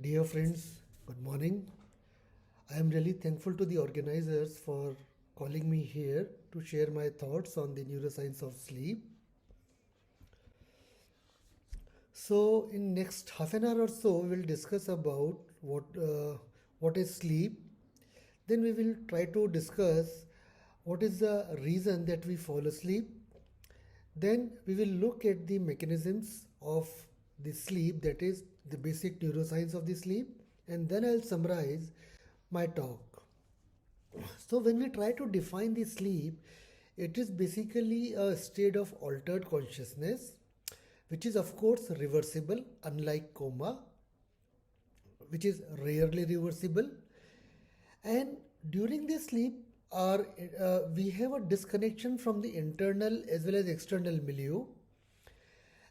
Dear friends, good morning. I am really thankful to the organizers for calling me here to share my thoughts on the neuroscience of sleep. So, in next half an hour or so, we will discuss about what is sleep. Then we will try to discuss what is the reason that we fall asleep. Then we will look at the mechanisms of the sleep, that is the basic neuroscience of the sleep, and then I'll summarize my talk. So, when we try to define the sleep, it is basically a state of altered consciousness, which is, of course, reversible, unlike coma, which is rarely reversible. And during this sleep, we have a disconnection from the internal as well as external milieu.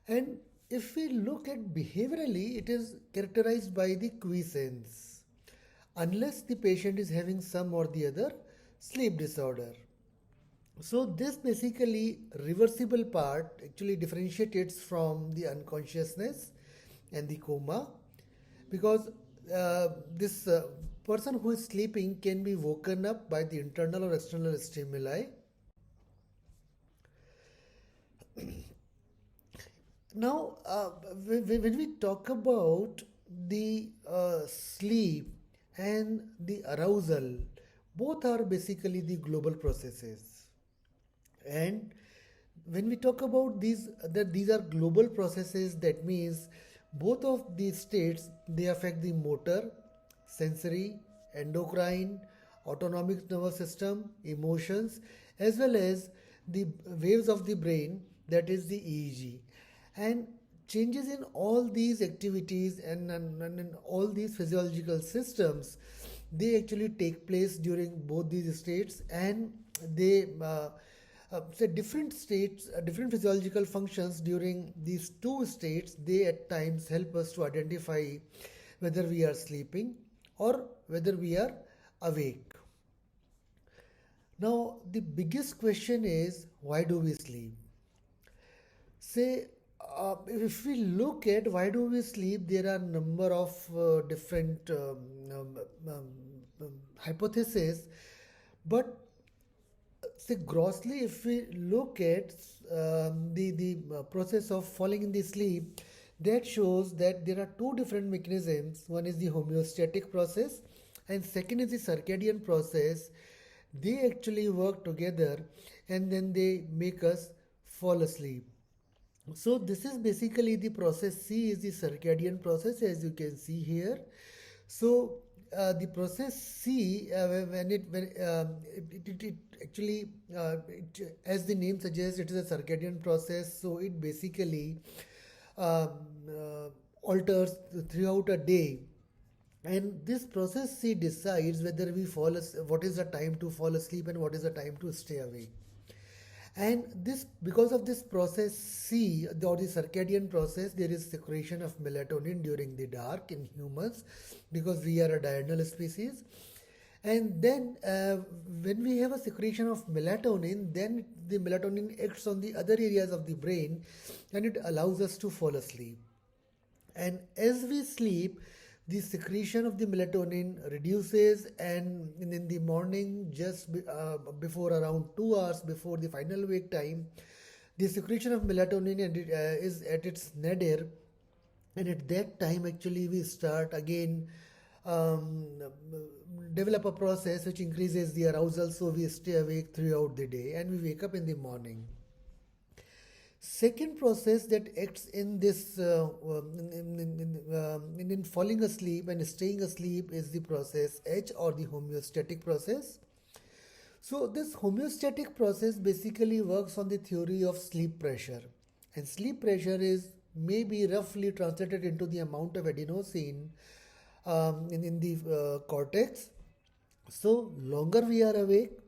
And if we look at behaviorally, it is characterized by the quiescence, unless the patient is having some or the other sleep disorder. So this basically reversible part actually differentiates from the unconsciousness and the coma, because this person who is sleeping can be woken up by the internal or external stimuli. Now, when we talk about the sleep and the arousal, both are basically the global processes. And when we talk about that these are global processes, that means both of these states, they affect the motor, sensory, endocrine, autonomic nervous system, emotions, as well as the waves of the brain, that is the EEG. And changes in all these activities and in all these physiological systems, they actually take place during both these states, and they so different states, different physiological functions during these two states, they at times help us to identify whether we are sleeping or whether we are awake. Now, the biggest question is, why do we sleep? Say, if we look at why do we sleep, there are a number of different hypotheses, but say grossly, if we look at the process of falling in the sleep, that shows that there are two different mechanisms. One is the homeostatic process, and second is the circadian process. They actually work together, and then they make us fall asleep. So this is basically the process. C is the circadian process, as you can see here. So the process C, when it actually, as the name suggests, it is a circadian process. So it basically um, alters throughout a day, and this process C decides whether what is the time to fall asleep and what is the time to stay awake. And this, because of this process C, or the circadian process, there is secretion of melatonin during the dark in humans, because we are a diurnal species. And then when we have a secretion of melatonin, then the melatonin acts on the other areas of the brain, and it allows us to fall asleep. And as we sleep, the secretion of the melatonin reduces, and in the morning, just before around 2 hours before the final wake time, the secretion of melatonin is at its nadir, and at that time actually we start again um, develop a process which increases the arousal, so we stay awake throughout the day and we wake up in the morning. Second process that acts in this in falling asleep and staying asleep is the process H, or the homeostatic process. So this homeostatic process basically works on the theory of sleep pressure, and sleep pressure is maybe roughly translated into the amount of adenosine in the cortex. So longer we are awake,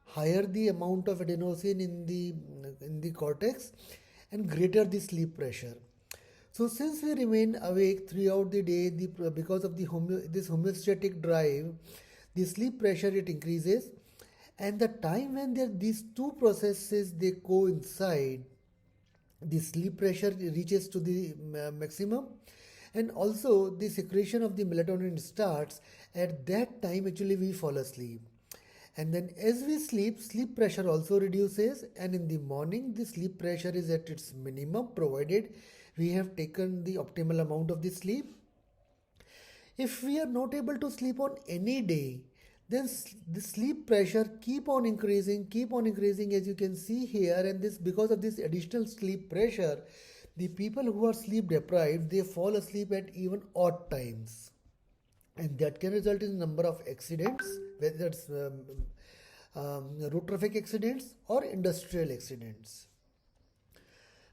higher the amount of adenosine in the cortex, and greater the sleep pressure. So since we remain awake throughout the day, because of this homeostatic drive, the sleep pressure, it increases, and the time when these two processes they coincide, the sleep pressure reaches to the maximum, And also the secretion of the melatonin starts at that time. Actually we fall asleep, and then as we sleep, sleep pressure also reduces, and in the morning the sleep pressure is at its minimum provided we have taken the optimal amount of the sleep. If we are not able to sleep on any day, then the sleep pressure keep on increasing, as you can see here. And this, because of this additional sleep pressure, the people who are sleep deprived, they fall asleep at even odd times, and that can result in a number of accidents, whether it's road traffic accidents or industrial accidents.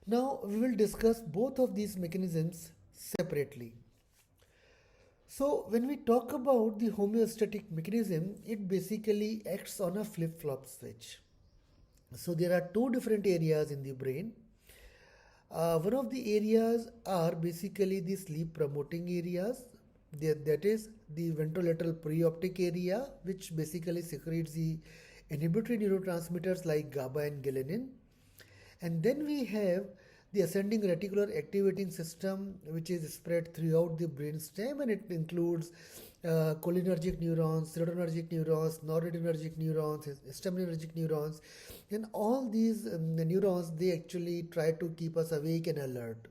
Now we will discuss both of these mechanisms separately. So when we talk about the homeostatic mechanism, it basically acts on a flip-flop switch. So there are two different areas in the brain. One of the areas are basically the sleep promoting areas. That is the ventrolateral preoptic area, which basically secretes the inhibitory neurotransmitters like GABA and ghrelin. And then we have the ascending reticular activating system, which is spread throughout the brainstem, and it includes cholinergic neurons, serotonergic neurons, noradrenergic neurons, histaminergic neurons, and all these neurons, they actually try to keep us awake and alert.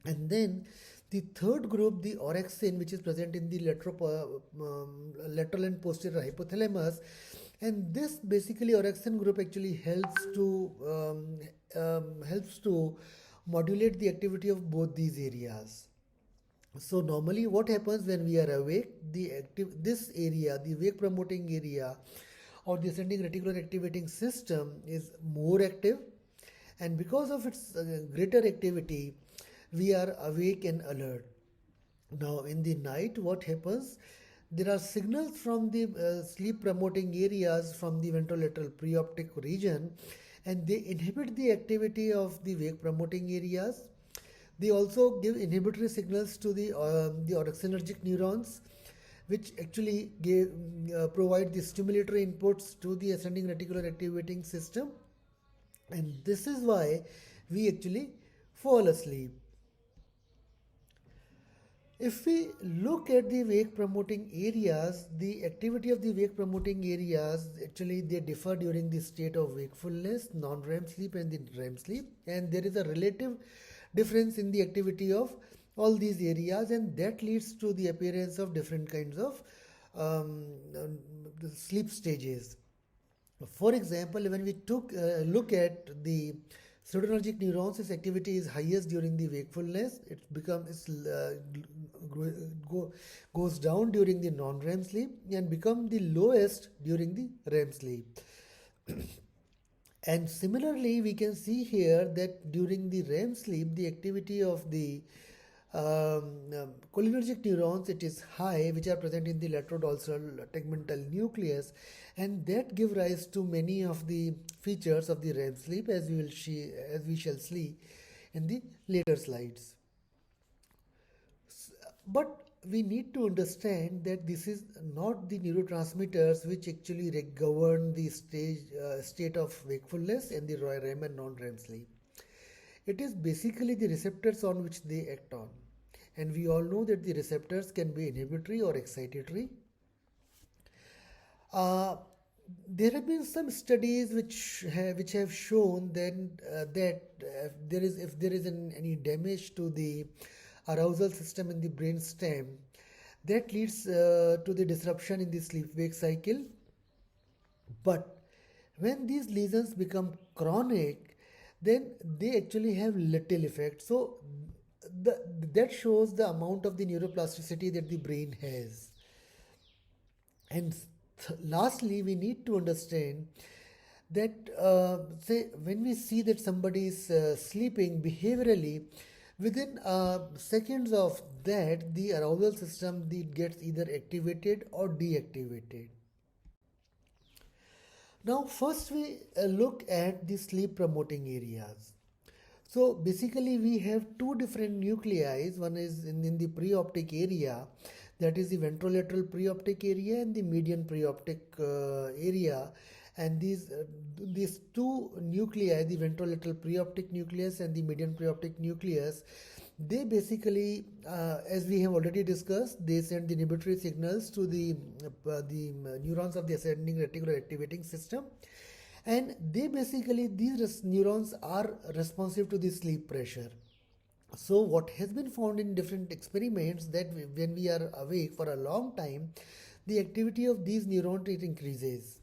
And then the third group, the orexin, which is present in the lateral and posterior hypothalamus, and this basically orexin group actually helps to modulate the activity of both these areas. So normally what happens when we are awake, this area, the wake promoting area or the ascending reticular activating system is more active, and because of its greater activity, we are awake and alert. Now in the night, what happens? There are signals from the sleep promoting areas from the ventrolateral preoptic region, and they inhibit the activity of the wake promoting areas. They also give inhibitory signals to the orexinergic neurons, which actually provide the stimulatory inputs to the ascending reticular activating system, and this is why we actually fall asleep. If we look at the wake promoting areas, the activity of the wake promoting areas actually they differ during the state of wakefulness, non-REM sleep and the REM sleep, and there is a relative difference in the activity of all these areas, and that leads to the appearance of different kinds of sleep stages. For example, when we look at the serotonergic neurons, its activity is highest during the wakefulness. Goes down during the non-REM sleep and become the lowest during the REM sleep. And similarly, we can see here that during the REM sleep, the activity of the cholinergic neurons, it is high, which are present in the laterodorsal tegmental nucleus, and that give rise to many of the features of the REM sleep, as we shall see in the later slides. But we need to understand that this is not the neurotransmitters which actually govern the state of wakefulness and the REM and non-REM sleep. It is basically the receptors on which they act on. And we all know that the receptors can be inhibitory or excitatory. There have been some studies which have shown then that if there is any damage to the arousal system in the brain stem, that leads to the disruption in the sleep-wake cycle. But when these lesions become chronic, then they actually have little effect. So that shows the amount of the neuroplasticity that the brain has. And lastly, we need to understand that say when we see that somebody is sleeping behaviorally, within seconds of that, the arousal system gets either activated or deactivated. Now first we look at the sleep promoting areas. So basically we have two different nuclei. One is in the preoptic area, that is the ventrolateral preoptic area and the median preoptic area. And these two nuclei, the ventrolateral preoptic nucleus and the median preoptic nucleus, they basically, as we have already discussed, they send the inhibitory signals to the neurons of the ascending reticular activating system, and they basically, these neurons are responsive to the sleep pressure. So what has been found in different experiments that when we are awake for a long time, the activity of these neurons it increases,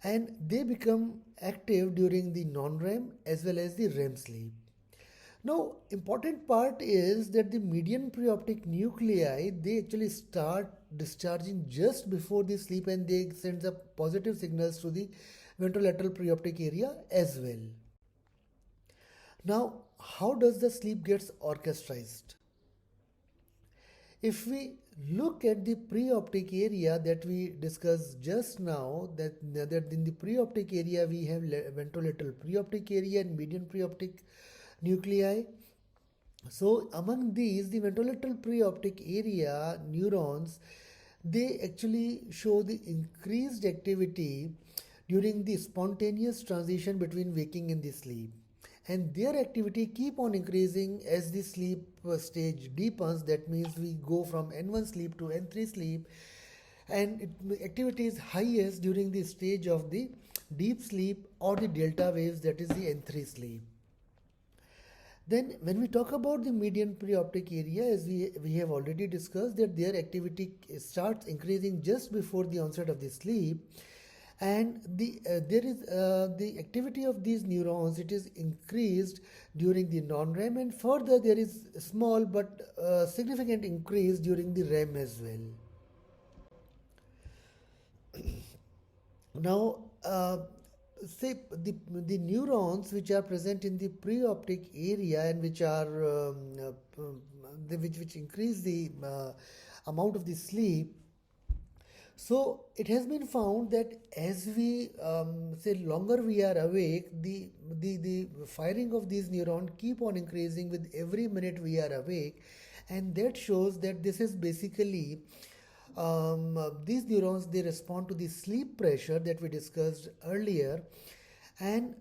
and they become active during the non-REM as well as the REM sleep. Now, important part is that the median preoptic nuclei, they actually start discharging just before the sleep, and they send up positive signals to the ventrolateral preoptic area as well. Now, how does the sleep gets orchestrated? If we look at the preoptic area that we discussed just now, that in the preoptic area we have ventrolateral preoptic area and median preoptic nuclei. So among these, the ventrolateral preoptic area neurons, they actually show the increased activity during the spontaneous transition between waking and the sleep, and their activity keep on increasing as the sleep stage deepens. That means we go from N1 sleep to N3 sleep, and activity is highest during the stage of the deep sleep or the delta waves, that is the N3 sleep. Then when we talk about the median preoptic area, as we have already discussed, that their activity starts increasing just before the onset of the sleep, and there is the activity of these neurons, it is increased during the non-REM, and further there is small but significant increase during the REM as well. Now, say the neurons which are present in the preoptic area and which are which increase the amount of the sleep. So it has been found that as we say longer we are awake, the firing of these neurons keep on increasing with every minute we are awake, and that shows that this is basically these neurons, they respond to the sleep pressure that we discussed earlier, and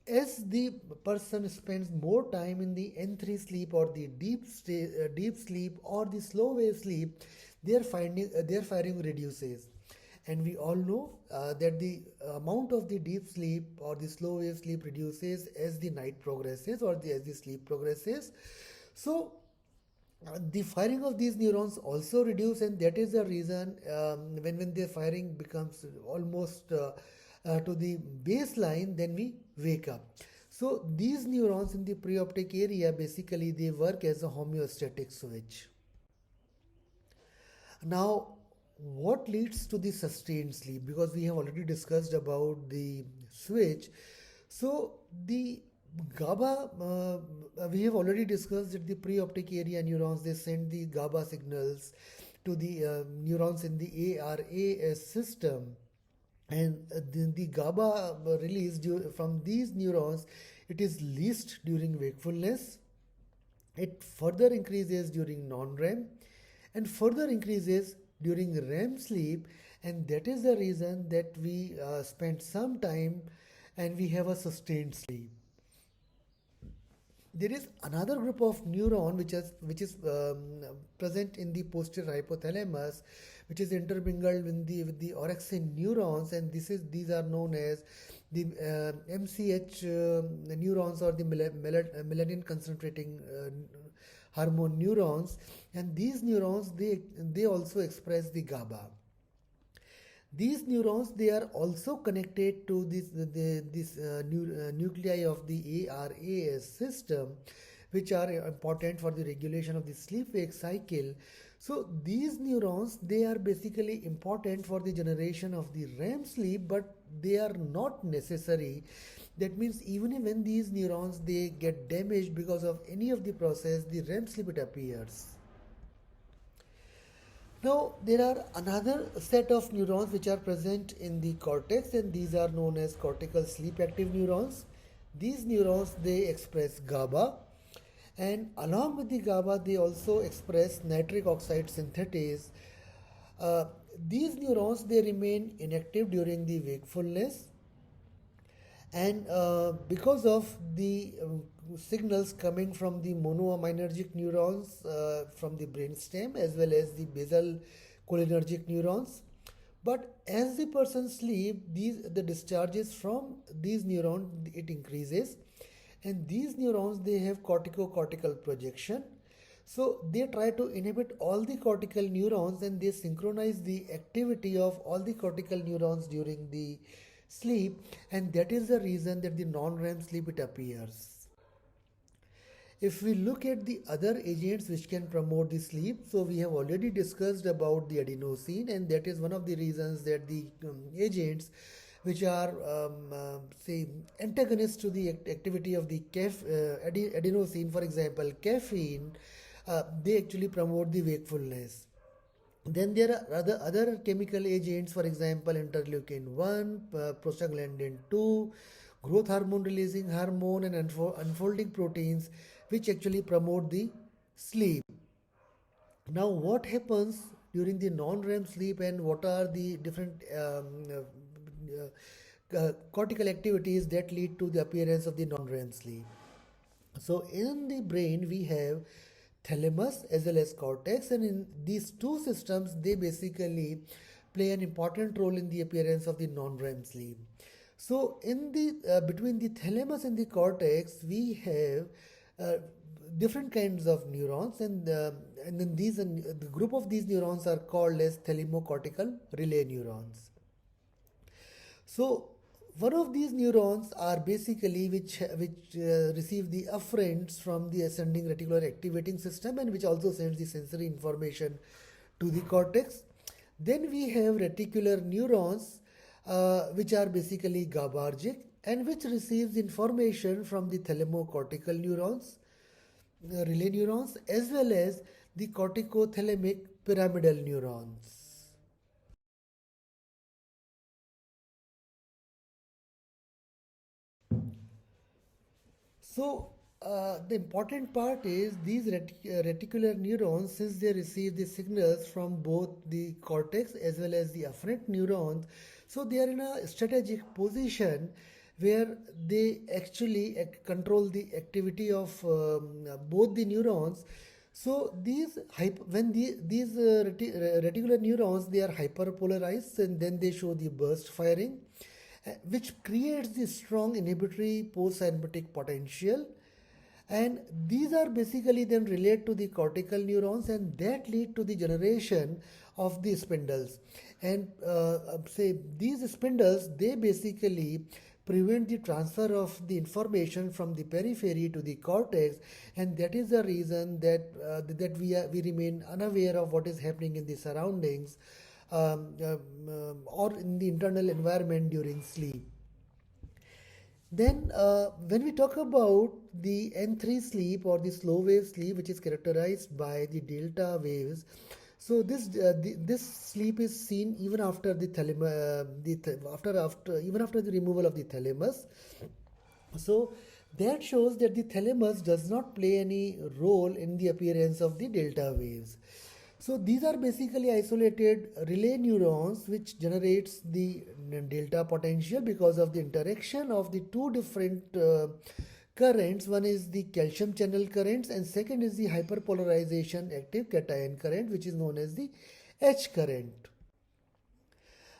as the person spends more time in the N3 sleep or the deep sleep or the slow wave sleep, their firing reduces. And we all know that the amount of the deep sleep or the slow wave sleep reduces as the night progresses or as the sleep progresses. So the firing of these neurons also reduce, and that is the reason when the firing becomes almost to the baseline, then we wake up. So these neurons in the preoptic area, basically they work as a homeostatic switch. Now, what leads to the sustained sleep? Because we have already discussed about the switch. So the GABA, we have already discussed that the preoptic area neurons, they send the GABA signals to the neurons in the ARAS system, and the GABA released from these neurons, it is least during wakefulness, it further increases during non-REM, and further increases during REM sleep, and that is the reason that we spend some time and we have a sustained sleep. There is another group of neuron which is present in the posterior hypothalamus, which is intermingled with the orexin neurons, and these are known as the MCH neurons, or the melanin concentrating hormone neurons, and these neurons, they also express the GABA. These neurons, they are also connected to this nuclei of the ARAS system, which are important for the regulation of the sleep-wake cycle. So these neurons, they are basically important for the generation of the REM sleep, but they are not necessary. That means even when these neurons, they get damaged because of any of the process, the REM sleep it appears. Now, there are another set of neurons which are present in the cortex, and these are known as cortical sleep active neurons. These neurons, they express GABA, and along with the GABA, they also express nitric oxide synthetase. These neurons, they remain inactive during the wakefulness, And because of the signals coming from the monoaminergic neurons from the brainstem as well as the basal cholinergic neurons. But as the person sleep, the discharges from these neurons it increases, and these neurons they have corticocortical projection. So they try to inhibit all the cortical neurons and they synchronize the activity of all the cortical neurons during the sleep, and that is the reason that the non-REM sleep it appears. If we look at the other agents which can promote the sleep, so we have already discussed about the adenosine, and that is one of the reasons that the agents which are say antagonists to the activity of the adenosine, for example caffeine, they actually promote the wakefulness. Then there are other chemical agents, for example, interleukin 1, prostaglandin 2, growth hormone releasing hormone, and unfolding proteins, which actually promote the sleep. Now, what happens during the non-REM sleep, and what are the different cortical activities that lead to the appearance of the non-REM sleep? So in the brain we have thalamus as well as cortex, and in these two systems they basically play an important role in the appearance of the non-REM sleep. So in the between the thalamus and the cortex we have uh, different kinds of neurons, and then the group of these neurons are called as thalamocortical relay neurons. So one of these neurons are basically which receive the afferents from the ascending reticular activating system, and which also sends the sensory information to the cortex. Then we have reticular neurons, which are basically GABAergic and which receives information from the thalamocortical neurons, relay neurons, as well as the corticothalamic pyramidal neurons. So the important part is these reticular neurons, since they receive the signals from both the cortex as well as the afferent neurons, so they are in a strategic position where they actually control the activity of both the neurons. So these reticular neurons they are hyperpolarized, and then they show the burst firing, which creates the strong inhibitory post-synaptic potential, and these are basically then relate to the cortical neurons, and that lead to the generation of the spindles. And say these spindles they basically prevent the transfer of the information from the periphery to the cortex, and that is the reason that we remain unaware of what is happening in the surroundings, or in the internal environment during sleep. Then, when we talk about the N3 sleep or the slow wave sleep, which is characterized by the delta waves, so this sleep is seen even after the even after the removal of the thalamus. So that shows that the thalamus does not play any role in the appearance of the delta waves. So these are basically isolated relay neurons which generates the delta potential because of the interaction of the two different currents. One is the calcium channel currents, and second is the hyperpolarization active cation current, which is known as the H current.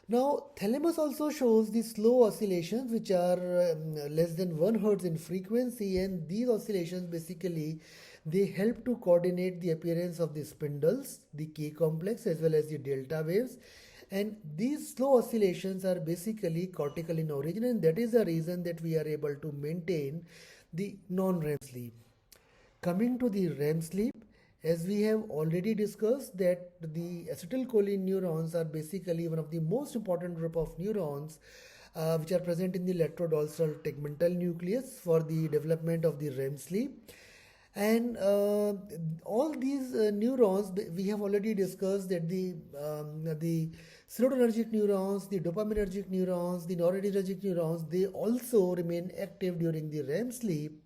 Now, thalamus also shows the slow oscillations which are less than 1 hertz in frequency, and these oscillations basically they help to coordinate the appearance of the spindles, the K complex, as well as the delta waves. And these slow oscillations are basically cortical in origin, and that is the reason that we are able to maintain the non-REM sleep. Coming to the REM sleep, as we have already discussed that the acetylcholine neurons are basically one of the most important group of neurons which are present in the laterodorsal tegmental nucleus for the development of the REM sleep. And all these neurons, we have already discussed that the serotonergic neurons, the dopaminergic neurons, the noradrenergic neurons, they also remain active during the REM sleep.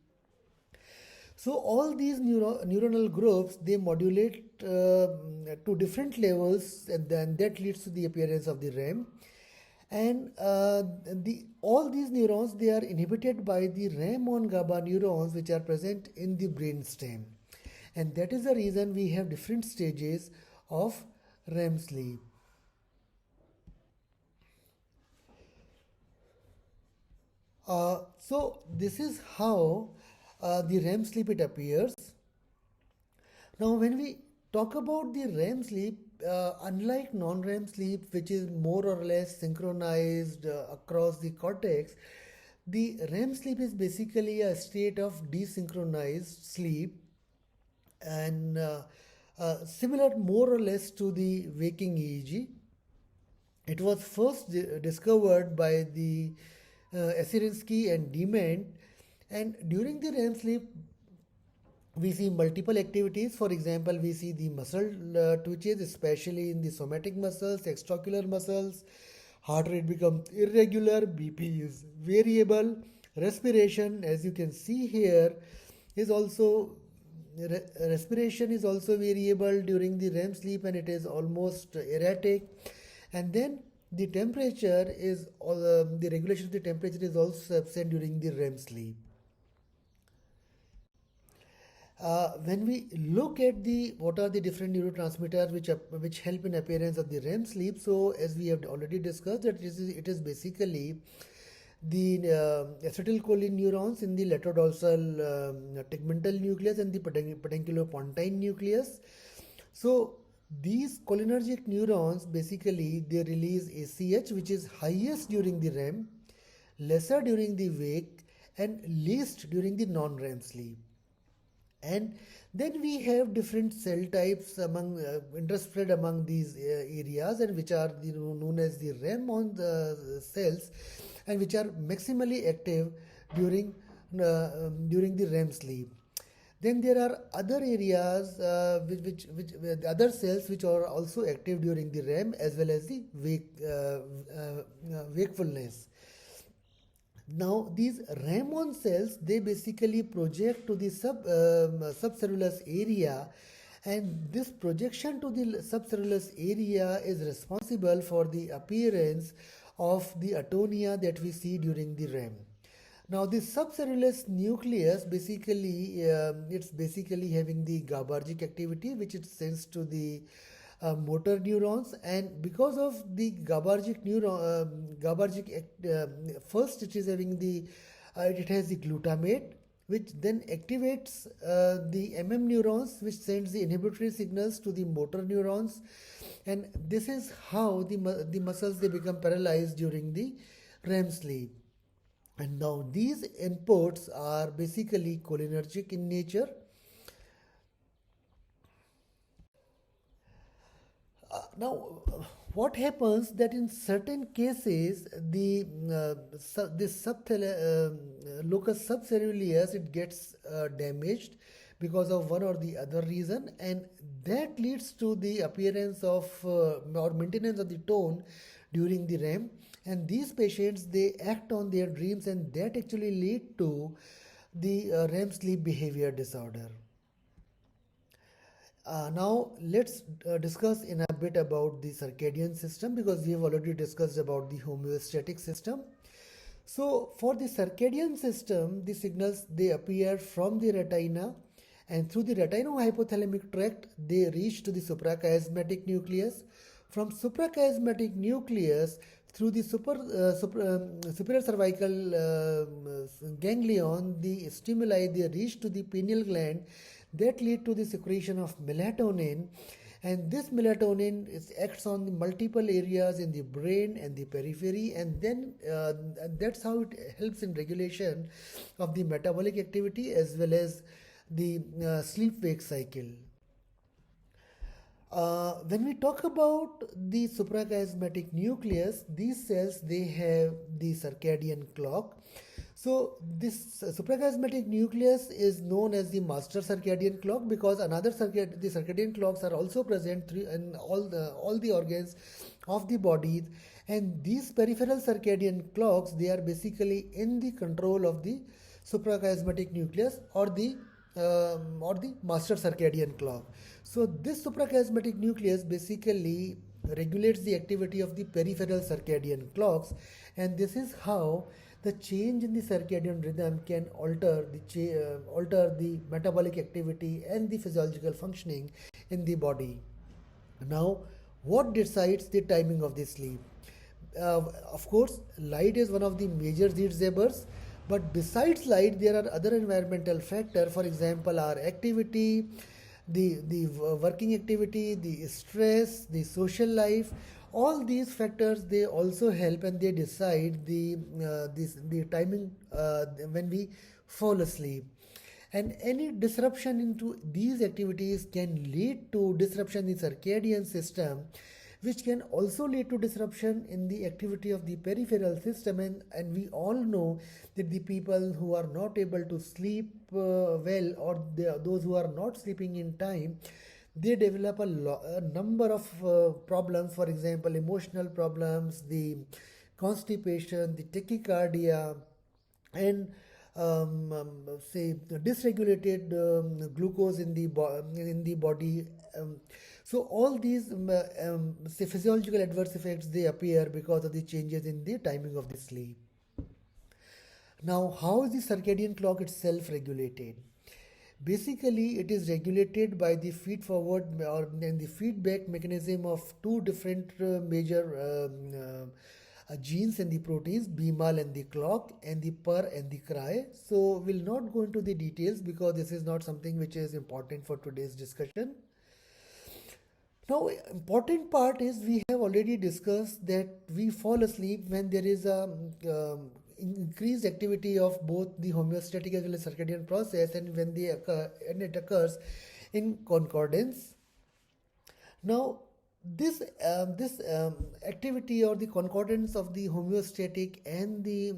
So all these neuronal groups they modulate to different levels, and then that leads to the appearance of the REM. And all these neurons, they are inhibited by the REM on GABA neurons which are present in the brain stem, and that is the reason we have different stages of REM sleep. So this is how the REM sleep it appears. Now, when we talk about the REM sleep, unlike non-REM sleep, which is more or less synchronized across the cortex, the REM sleep is basically a state of desynchronized sleep, and similar more or less to the waking EEG. It was first discovered by the Aserinsky and Dement, and during the REM sleep, we see multiple activities. For example, we see the muscle twitches, especially in the somatic muscles, extraocular muscles. Heart rate becomes irregular, BP is variable. Respiration, as you can see here, is also respiration is also variable during the REM sleep, and it is almost erratic. And then the temperature is the regulation of the temperature is also absent during the REM sleep. When we look at the what are the different neurotransmitters which help in appearance of the REM sleep, so as we have already discussed, that it is basically the acetylcholine neurons in the laterodorsal tegmental nucleus and the pedunculopontine nucleus. So these cholinergic neurons basically they release ACH, which is highest during the REM, lesser during the wake, and least during the non-REM sleep. And then we have different cell types among interspread among these areas, and which are known as the REM on the cells, and which are maximally active during the REM sleep. Then there are other areas which other cells which are also active during the REM as well as the wakefulness. Now these REM cells they basically project to the subcellulous area, and this projection to the subcellulous area is responsible for the appearance of the atonia that we see during the REM. Now this subcellulous nucleus basically it's basically having the GABAergic activity which it sends to the motor neurons, and because of the first it is having the it has the glutamate which then activates the neurons which sends the inhibitory signals to the motor neurons, and this is how the muscles they become paralyzed during the REM sleep. And now these inputs are basically cholinergic in nature. Now, what happens that in certain cases this locus subceruleus it gets damaged because of one or the other reason, and that leads to the appearance of or maintenance of the tone during the REM, and these patients they act on their dreams, and that actually lead to the REM sleep behavior disorder. Now let's discuss in a bit about the circadian system, because we have already discussed about the homeostatic system. So for the circadian system, the signals they appear from the retina, and through the retinohypothalamic tract they reach to the suprachiasmatic nucleus. From suprachiasmatic nucleus through the superior cervical ganglion, the stimuli they reach to the pineal gland that lead to the secretion of melatonin, and this melatonin acts on the multiple areas in the brain and the periphery, and then that's how it helps in regulation of the metabolic activity as well as the sleep-wake cycle. When we talk about the suprachiasmatic nucleus, these cells they have the circadian clock. So this suprachiasmatic nucleus is known as the master circadian clock, because the circadian clocks are also present in all the organs of the body, and these peripheral circadian clocks they are basically in the control of the suprachiasmatic nucleus or the master circadian clock. So this suprachiasmatic nucleus basically regulates the activity of the peripheral circadian clocks, and this is how the change in the circadian rhythm can alter the metabolic activity and the physiological functioning in the body. Now, what decides the timing of the sleep? Of course, light is one of the major disturbers, but besides light, there are other environmental factors. For example, our activity, the working activity, the stress, the social life. All these factors they also help and they decide the timing when we fall asleep, and any disruption into these activities can lead to disruption in circadian system, which can also lead to disruption in the activity of the peripheral system, and we all know that the people who are not able to sleep well, or those who are not sleeping in time, they develop a number of problems. For example, emotional problems, the constipation, the tachycardia, and say dysregulated glucose in the body. So all these say physiological adverse effects they appear because of the changes in the timing of the sleep. Now, how is the circadian clock itself regulated? Basically, it is regulated by the feed forward or and the feedback mechanism of two different major genes and the proteins, BMAL and the clock, and the PER and the CRY. So we'll not go into the details because this is not something which is important for today's discussion. Now, important part is we have already discussed that we fall asleep when there is a increased activity of both the homeostatic as well as circadian process, and when they occur and it occurs in concordance. Now, this activity or the concordance of the homeostatic and the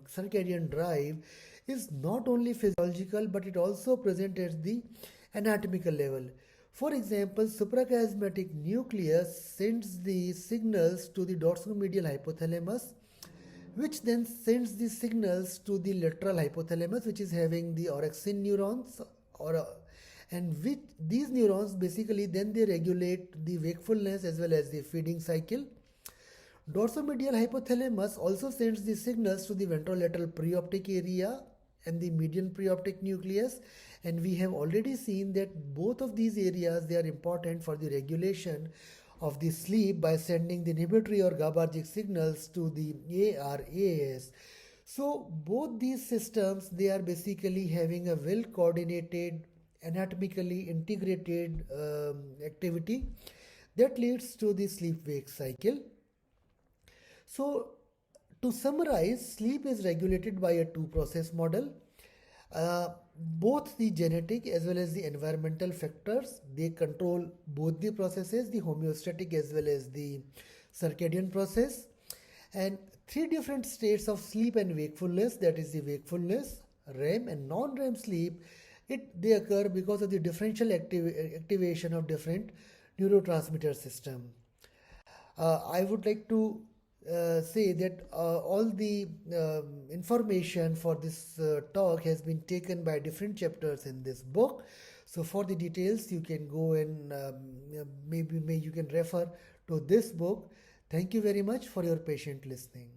circadian drive is not only physiological but it also present at the anatomical level. For example, suprachiasmatic nucleus sends the signals to the dorsomedial hypothalamus, which then sends the signals to the lateral hypothalamus, which is having the orexin neurons, and which these neurons basically then they regulate the wakefulness as well as the feeding cycle. Dorsomedial hypothalamus also sends the signals to the ventrolateral preoptic area and the median preoptic nucleus, and we have already seen that both of these areas they are important for the regulation of the sleep by sending the inhibitory or GABAergic signals to the ARAS. So both these systems they are basically having a well coordinated, anatomically integrated activity that leads to the sleep wake cycle. So to summarize, sleep is regulated by a two process model. Both the genetic as well as the environmental factors they control both the processes, the homeostatic as well as the circadian process, and three different states of sleep and wakefulness, that is the wakefulness, REM and non-REM sleep, they occur because of the differential activation of different neurotransmitter system. I would like to say that all the information for this talk has been taken by different chapters in this book. So for the details you can go and maybe you can refer to this book. Thank you very much for your patient listening.